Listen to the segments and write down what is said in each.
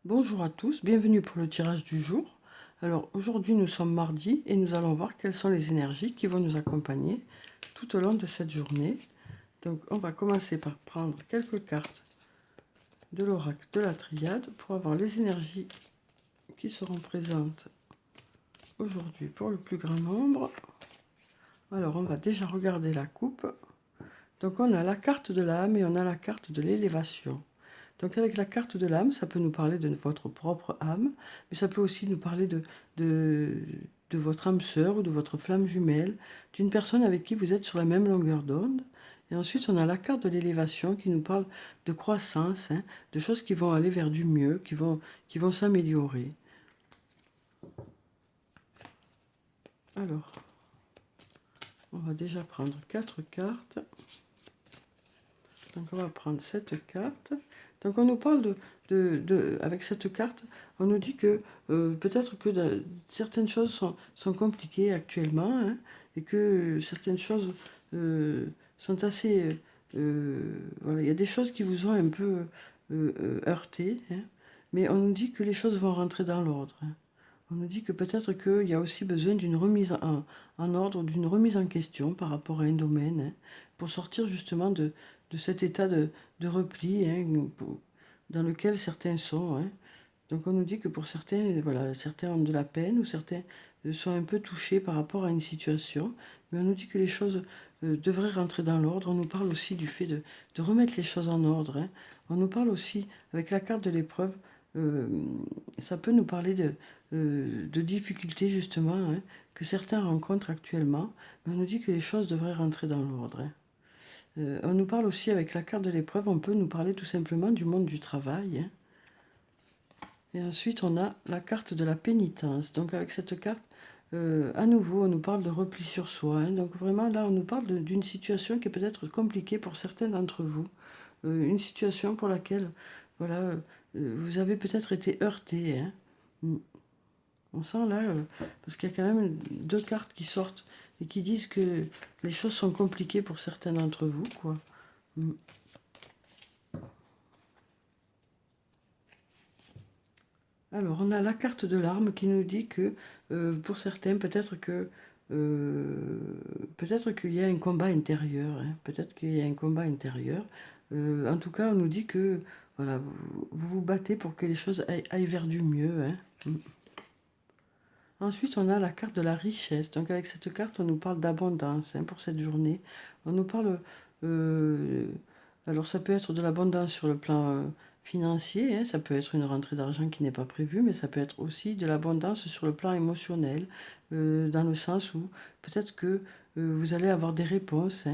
Bonjour à tous, bienvenue pour le tirage du jour. Alors aujourd'hui nous sommes mardi et nous allons voir quelles sont les énergies qui vont nous accompagner tout au long de cette journée. Donc on va commencer par prendre quelques cartes de l'oracle de la triade pour avoir les énergies qui seront présentes aujourd'hui pour le plus grand nombre. Alors on va déjà regarder la coupe. Donc on a la carte de l'âme et on a la carte de l'élévation. Donc avec la carte de l'âme, ça peut nous parler de votre propre âme, mais ça peut aussi nous parler de, de votre âme sœur ou de votre flamme jumelle, d'une personne avec qui vous êtes sur la même longueur d'onde. Et ensuite, on a la carte de l'élévation qui nous parle de croissance, de choses qui vont aller vers du mieux, qui vont s'améliorer. Alors, on va déjà prendre 4 cartes. Donc on va prendre cette carte. Donc on nous parle avec cette carte, on nous dit que peut-être que certaines choses sont compliquées actuellement, et que certaines choses sont assez... voilà, il y a des choses qui vous ont un peu heurté, mais on nous dit que les choses vont rentrer dans l'ordre. On nous dit que peut-être qu'il y a aussi besoin d'une remise en ordre, d'une remise en question par rapport à un domaine, pour sortir justement de cet état de repli dans lequel certains sont. Donc on nous dit que pour certains, voilà, certains ont de la peine ou certains sont un peu touchés par rapport à une situation, mais on nous dit que les choses devraient rentrer dans l'ordre. On nous parle aussi du fait de remettre les choses en ordre. On nous parle aussi, avec la carte de l'épreuve, euh, ça peut nous parler de difficultés justement que certains rencontrent actuellement, mais on nous dit que les choses devraient rentrer dans l'ordre. On nous parle aussi avec la carte de l'épreuve, on peut nous parler tout simplement du monde du travail. Et ensuite, on a la carte de la pénitence. Donc avec cette carte, à nouveau, on nous parle de repli sur soi. Donc vraiment, là, on nous parle d'une situation qui est peut-être compliquée pour certains d'entre vous. Une situation pour laquelle, voilà, vous avez peut-être été heurté. Mm. On sent là, parce qu'il y a quand même deux cartes qui sortent et qui disent que les choses sont compliquées pour certains d'entre vous, quoi. Mm. Alors, on a la carte de l'arme qui nous dit que pour certains, peut-être qu'il y a un combat intérieur. Peut-être qu'il y a un combat intérieur. En tout cas, on nous dit que voilà, vous vous battez pour que les choses aillent vers du mieux. Mm. Ensuite, on a la carte de la richesse. Donc, avec cette carte, on nous parle d'abondance pour cette journée. On nous parle... euh, alors, ça peut être de l'abondance sur le plan financier. Ça peut être une rentrée d'argent qui n'est pas prévue, mais ça peut être aussi de l'abondance sur le plan émotionnel, dans le sens où peut-être que vous allez avoir des réponses.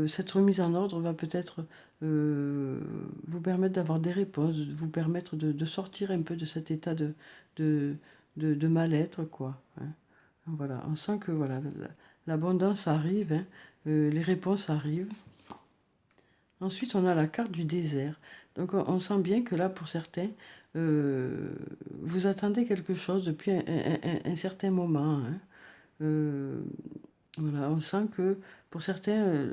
Cette remise en ordre va peut-être vous permettre d'avoir des réponses, vous permettre de sortir un peu de cet état de de mal-être, quoi. Voilà, on sent que voilà, l'abondance arrive, les réponses arrivent. Ensuite, on a la carte du désert. Donc, on sent bien que là, pour certains, vous attendez quelque chose depuis un certain moment. Euh, voilà, on sent que pour certains,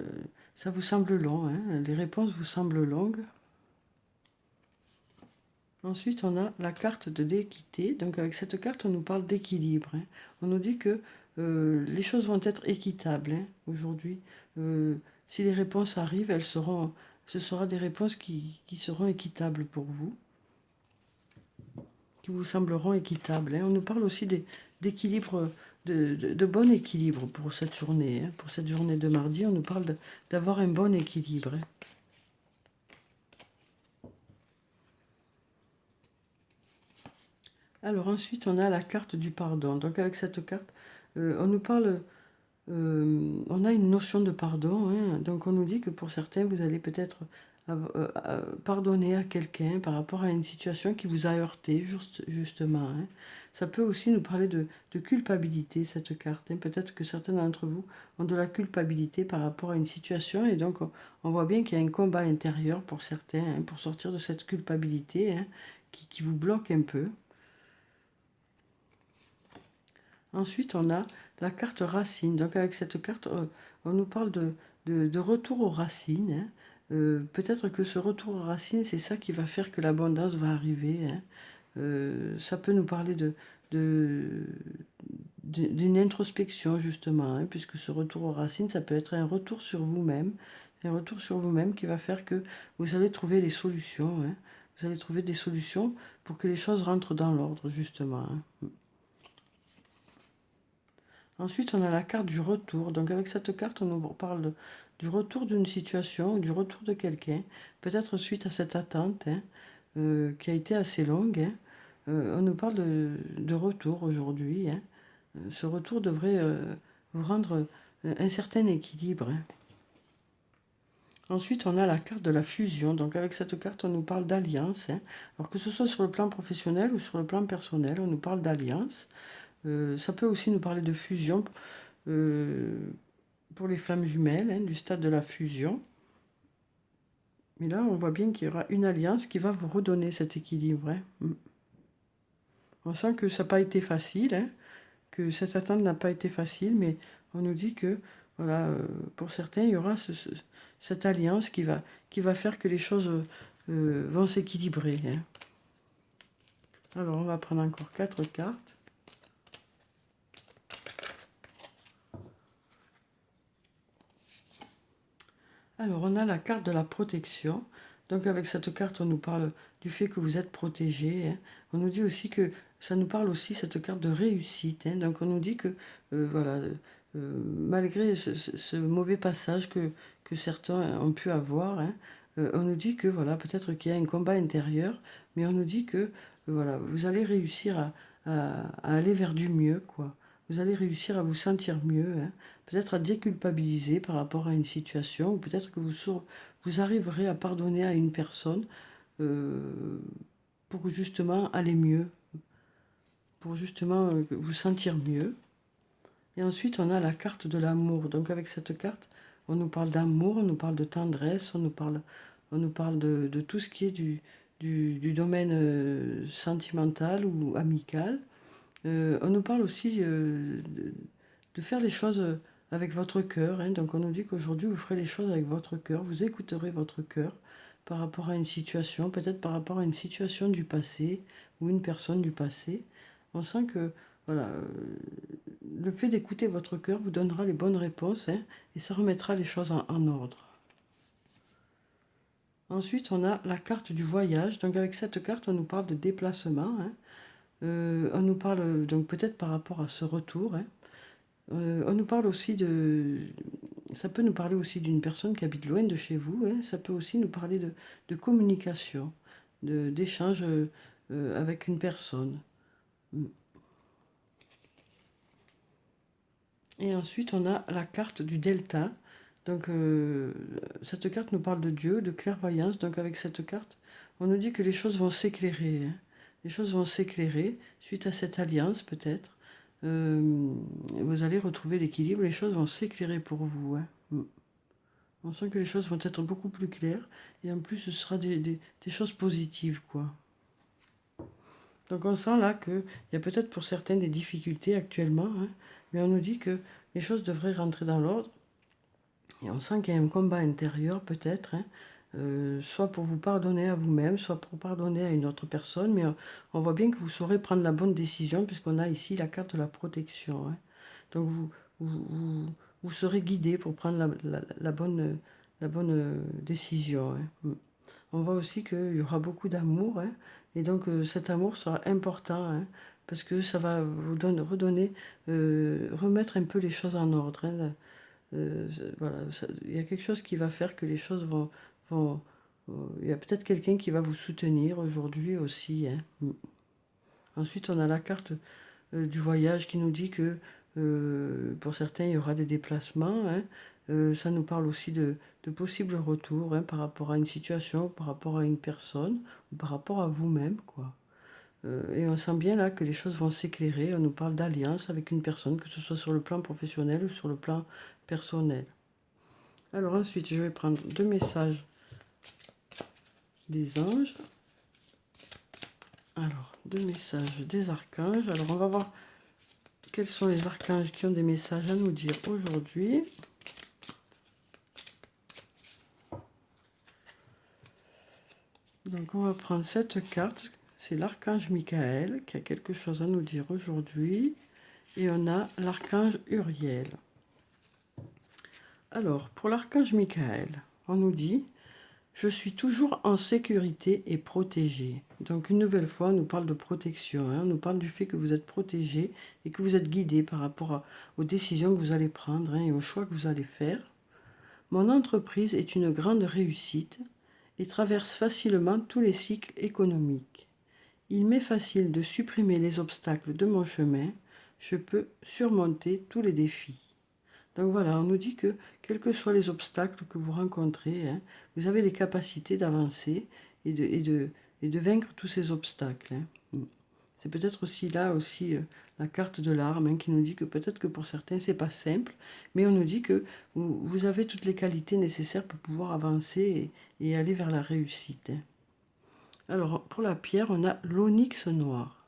ça vous semble long. Les réponses vous semblent longues. Ensuite, on a la carte de l'équité. Donc, avec cette carte, on nous parle d'équilibre. On nous dit que les choses vont être équitables aujourd'hui. Si les réponses arrivent, ce sera des réponses qui seront équitables pour vous, qui vous sembleront équitables. On nous parle aussi d'équilibre, de bon équilibre pour cette journée. Pour cette journée de mardi, on nous parle d'avoir un bon équilibre. Alors ensuite, on a la carte du pardon. Donc avec cette carte, on nous parle, on a une notion de pardon. Donc on nous dit que pour certains, vous allez peut-être pardonner à quelqu'un par rapport à une situation qui vous a heurté, justement. Ça peut aussi nous parler de culpabilité, cette carte. Peut-être que certains d'entre vous ont de la culpabilité par rapport à une situation. Et donc on voit bien qu'il y a un combat intérieur pour certains, pour sortir de cette culpabilité qui vous bloque un peu. Ensuite, on a la carte racine. Donc avec cette carte, on nous parle de retour aux racines. Peut-être que ce retour aux racines, c'est ça qui va faire que l'abondance va arriver. Ça peut nous parler d'une introspection, justement, hein, puisque ce retour aux racines, ça peut être un retour sur vous-même, un retour sur vous-même qui va faire que vous allez trouver les solutions, hein. Vous allez trouver des solutions pour que les choses rentrent dans l'ordre, justement, hein. Ensuite, on a la carte du retour. Donc, avec cette carte, on nous parle du retour d'une situation, du retour de quelqu'un, peut-être suite à cette attente, hein, qui a été assez longue, hein. On nous parle de retour aujourd'hui, hein. Ce retour devrait vous rendre un certain équilibre, hein. Ensuite, on a la carte de la fusion. Donc, avec cette carte, on nous parle d'alliance, hein. Alors que ce soit sur le plan professionnel ou sur le plan personnel, on nous parle d'alliance. Ça peut aussi nous parler de fusion euh, pour les flammes jumelles, hein, du stade de la fusion. Mais là, on voit bien qu'il y aura une alliance qui va vous redonner cet équilibre, hein. On sent que ça n'a pas été facile, hein, que cette attente n'a pas été facile, mais on nous dit que, voilà, pour certains, il y aura cette alliance qui va faire que les choses vont s'équilibrer, hein. Alors, on va prendre encore 4 cartes. Alors, on a la carte de la protection. Donc, avec cette carte, on nous parle du fait que vous êtes protégé, hein. On nous dit aussi que ça nous parle aussi, cette carte de réussite, hein. Donc, on nous dit que, voilà, malgré ce mauvais passage que certains ont pu avoir, hein, on nous dit que, voilà, peut-être qu'il y a un combat intérieur, mais on nous dit que, voilà, vous allez réussir à aller vers du mieux, quoi. Vous allez réussir à vous sentir mieux, hein. Peut-être à déculpabiliser par rapport à une situation, ou peut-être que vous arriverez à pardonner à une personne euh, pour justement aller mieux, pour justement vous sentir mieux. Et ensuite, on a la carte de l'amour. Donc avec cette carte, on nous parle d'amour, on nous parle de tendresse, on nous parle de tout ce qui est du domaine sentimental ou amical. On nous parle aussi de faire les choses avec votre cœur, hein. Donc on nous dit qu'aujourd'hui, vous ferez les choses avec votre cœur, vous écouterez votre cœur par rapport à une situation, peut-être par rapport à une situation du passé ou une personne du passé. On sent que voilà, le fait d'écouter votre cœur vous donnera les bonnes réponses, hein, et ça remettra les choses en ordre. Ensuite, on a la carte du voyage. Donc avec cette carte, on nous parle de déplacement, hein. On nous parle donc peut-être par rapport à ce retour, hein. On nous parle aussi ça peut nous parler aussi d'une personne qui habite loin de chez vous, hein. Ça peut aussi nous parler de communication, d'échange avec une personne. Et ensuite, on a la carte du delta. Donc, cette carte nous parle de Dieu, de clairvoyance. Donc, avec cette carte, on nous dit que les choses vont s'éclairer, hein. Les choses vont s'éclairer suite à cette alliance, peut-être. Vous allez retrouver l'équilibre, les choses vont s'éclairer pour vous, hein. On sent que les choses vont être beaucoup plus claires. Et en plus, ce sera des choses positives, quoi. Donc, on sent là qu'il y a peut-être pour certains des difficultés actuellement, hein, mais on nous dit que les choses devraient rentrer dans l'ordre. Et on sent qu'il y a un combat intérieur peut-être, hein, soit pour vous pardonner à vous-même, soit pour pardonner à une autre personne, mais on voit bien que vous saurez prendre la bonne décision puisqu'on a ici la carte de la protection, hein. Donc vous serez guidé pour prendre la bonne décision, hein. On voit aussi qu'il y aura beaucoup d'amour, hein, et donc cet amour sera important, hein, parce que ça va vous redonner, remettre un peu les choses en ordre, hein. Voilà, il y a quelque chose qui va faire que les choses vont il y a peut-être quelqu'un qui va vous soutenir aujourd'hui aussi, hein. Ensuite, on a la carte du voyage qui nous dit que pour certains, il y aura des déplacements, hein. Ça nous parle aussi de possibles retours, hein, par rapport à une situation, par rapport à une personne, ou par rapport à vous-même, quoi. Et on sent bien là que les choses vont s'éclairer. On nous parle d'alliance avec une personne, que ce soit sur le plan professionnel ou sur le plan personnel. Alors ensuite, je vais prendre 2 messages des anges. Alors, 2 messages des archanges. Alors, on va voir quels sont les archanges qui ont des messages à nous dire aujourd'hui. Donc, on va prendre cette carte. c'est l'archange Michael qui a quelque chose à nous dire aujourd'hui. Et on a l'archange Uriel. Alors, pour l'archange Michael, on nous dit « Je suis toujours en sécurité et protégé ». Donc, une nouvelle fois, on nous parle de protection. On nous parle du fait que vous êtes protégé et que vous êtes guidé par rapport aux décisions que vous allez prendre et aux choix que vous allez faire. Mon entreprise est une grande réussite et traverse facilement tous les cycles économiques. Il m'est facile de supprimer les obstacles de mon chemin. Je peux surmonter tous les défis. Donc voilà, on nous dit que quels que soient les obstacles que vous rencontrez, vous avez les capacités d'avancer et de vaincre tous ces obstacles. C'est peut-être aussi là aussi la carte de l'arme qui nous dit que peut-être que pour certains c'est pas simple, mais on nous dit que vous avez toutes les qualités nécessaires pour pouvoir avancer et aller vers la réussite. Alors pour la pierre, on a l'onyx noir.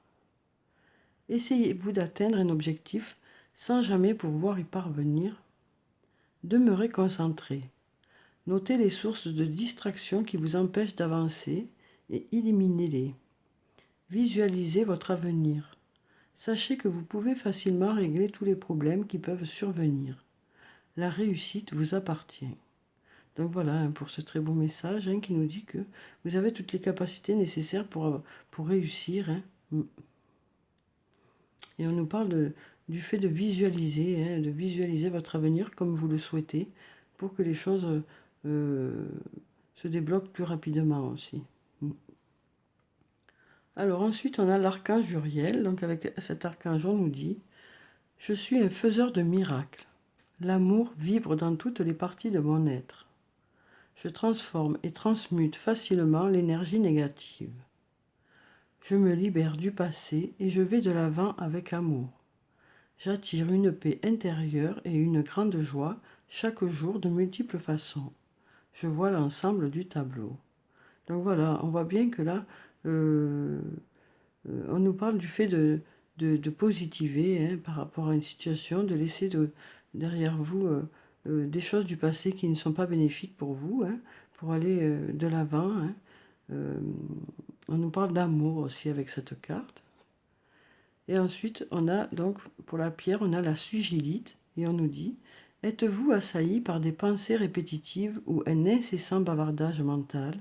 Essayez-vous d'atteindre un objectif sans jamais pouvoir y parvenir. Demeurez concentré. Notez les sources de distraction qui vous empêchent d'avancer et éliminez-les. Visualisez votre avenir. Sachez que vous pouvez facilement régler tous les problèmes qui peuvent survenir. La réussite vous appartient. Donc voilà pour ce très beau message qui nous dit que vous avez toutes les capacités nécessaires pour réussir. Et on nous parle du fait de visualiser votre avenir comme vous le souhaitez pour que les choses se débloquent plus rapidement aussi. Alors ensuite, on a l'archange Uriel. Donc avec cet archange, on nous dit « Je suis un faiseur de miracles. L'amour vibre dans toutes les parties de mon être. Je transforme et transmute facilement l'énergie négative. Je me libère du passé et je vais de l'avant avec amour. J'attire une paix intérieure et une grande joie chaque jour de multiples façons. Je vois l'ensemble du tableau. » Donc voilà, on voit bien que là, on nous parle du fait de positiver par rapport à une situation, de laisser derrière vous des choses du passé qui ne sont pas bénéfiques pour vous, pour aller de l'avant. On nous parle d'amour aussi avec cette carte. Et ensuite, on a donc, pour la pierre, on a la sugilite, et on nous dit « Êtes-vous assailli par des pensées répétitives ou un incessant bavardage mental ?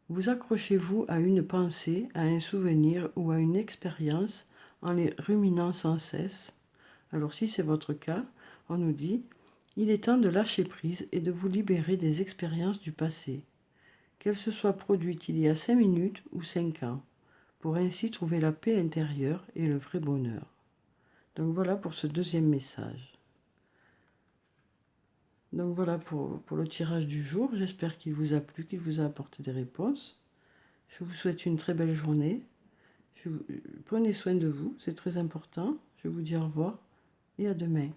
Vous accrochez-vous à une pensée, à un souvenir ou à une expérience en les ruminant sans cesse. Alors si c'est votre cas, on nous dit « Il est temps de lâcher prise et de vous libérer des expériences du passé, qu'elles se soient produites il y a 5 minutes ou 5 ans, pour ainsi trouver la paix intérieure et le vrai bonheur. » Donc voilà pour ce deuxième message. Donc voilà pour le tirage du jour. J'espère qu'il vous a plu, qu'il vous a apporté des réponses. Je vous souhaite une très belle journée. Prenez soin de vous, c'est très important. Je vous dis au revoir et à demain.